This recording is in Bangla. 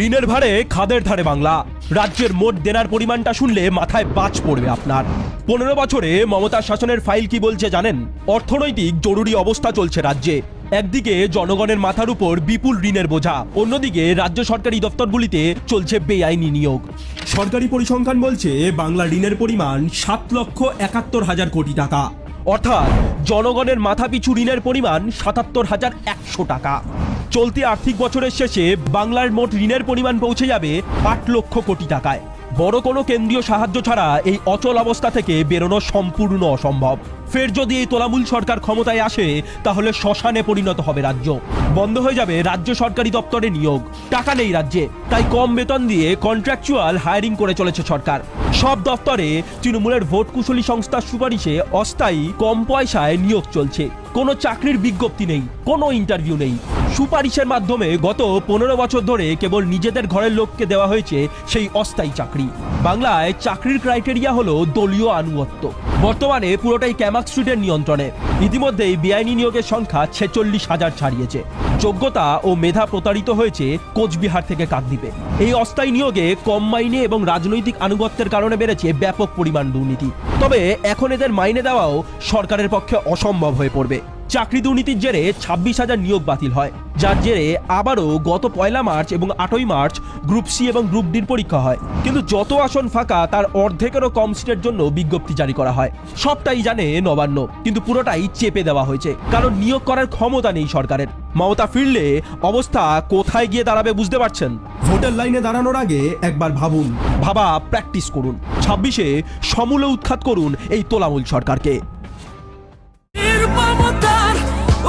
ঋণের ভারে খাদের ধারে বাংলা। রাজ্যের মোট দেনার পরিমাণটা শুনলে মাথায় বাজ পড়বে আপনার। 15 বছরে মমতার শাসনের ফাইল কি বলছে জানেন? অর্থনৈতিক জরুরি অবস্থা চলছে রাজ্যে। একদিকে জনগণের মাথার উপর বিপুল ঋণের বোঝা, অন্যদিকে রাজ্য সরকারি দপ্তরগুলিতে চলছে বেআইনি নিয়োগ। সরকারি পরিসংখ্যান বলছে বাংলা ঋণের পরিমাণ 7,71,000 কোটি টাকা, অর্থাৎ জনগণের মাথাপিছু ঋণের পরিমাণ 77,100 টাকা। চলতি আর্থিক বছরের শেষে বাংলার মোট ঋণের পরিমাণ পৌঁছে যাবে 8 লক্ষ কোটি টাকায়। বড় কোনো কেন্দ্রীয় সাহায্য ছাড়া এই অচল অবস্থা থেকে বেরোনো সম্পূর্ণ অসম্ভব। ফের যদি এই তোলামূল সরকার ক্ষমতায় আসে, তাহলে শ্মশানে পরিণত হবে রাজ্য। বন্ধ হয়ে যাবে রাজ্য সরকারি দপ্তরে নিয়োগ। টাকা নেই রাজ্যে, তাই কম বেতন দিয়ে কন্ট্রাকচুয়াল হায়ারিং করে চলেছে সরকার। সব দপ্তরে তৃণমূলের ভোট কুশলী সংস্থার সুপারিশে অস্থায়ী কম পয়সায় নিয়োগ চলছে। কোনো চাকরির বিজ্ঞপ্তি নেই, কোনো ইন্টারভিউ নেই। সুপারিশের মাধ্যমে গত 15 বছর ধরে কেবল নিজেদের ঘরের লোককে দেওয়া হয়েছে সেই অস্থায়ী চাকরি। বাংলায় চাকরির ক্রাইটেরিয়া হলো দলীয় আনুগত্য। বর্তমানে পুরোটাই ক্যামাক স্ট্রিটের নিয়ন্ত্রণে। ইতিমধ্যেই বেআইনি নিয়োগের সংখ্যা 46,000 ছাড়িয়েছে। যোগ্যতা ও মেধা প্রতারিত হয়েছে কোচবিহার থেকে কাকদ্বীপে। এই অস্থায়ী নিয়োগে কম মাইনে এবং রাজনৈতিক আনুগত্যের কারণে বেড়েছে ব্যাপক পরিমাণ দুর্নীতি। তবে এখন এদের মাইনে দেওয়াও সরকারের পক্ষে অসম্ভব হয়ে পড়বে। চাকরি দুর্নীতির জেরে 26,000 নিয়োগ বাতিল হয়, যার জেরে আবারও গত 1 মার্চ এবং 8 মার্চ গ্রুপ সি এবং গ্রুপ ডির পরীক্ষা হয়। কিন্তু যত আসন ফাঁকা তার অর্ধেকেরও কম সিটের জন্য বিজ্ঞপ্তি জারি করা হয়। সবটাই জানে নবান্ন, কিন্তু পুরোটাই চেপে দেওয়া হয়েছে, কারণ নিয়োগ করার ক্ষমতা নেই সরকারের। মমতা ফিরলে অবস্থা কোথায় গিয়ে দাঁড়াবে বুঝতে পারছেন? ভোটের লাইনে দাঁড়ানোর আগে একবার ভাবুন, প্র্যাকটিস করুন। 26-এ সমূলে উৎখাত করুন এই তোলামূল সরকারকে।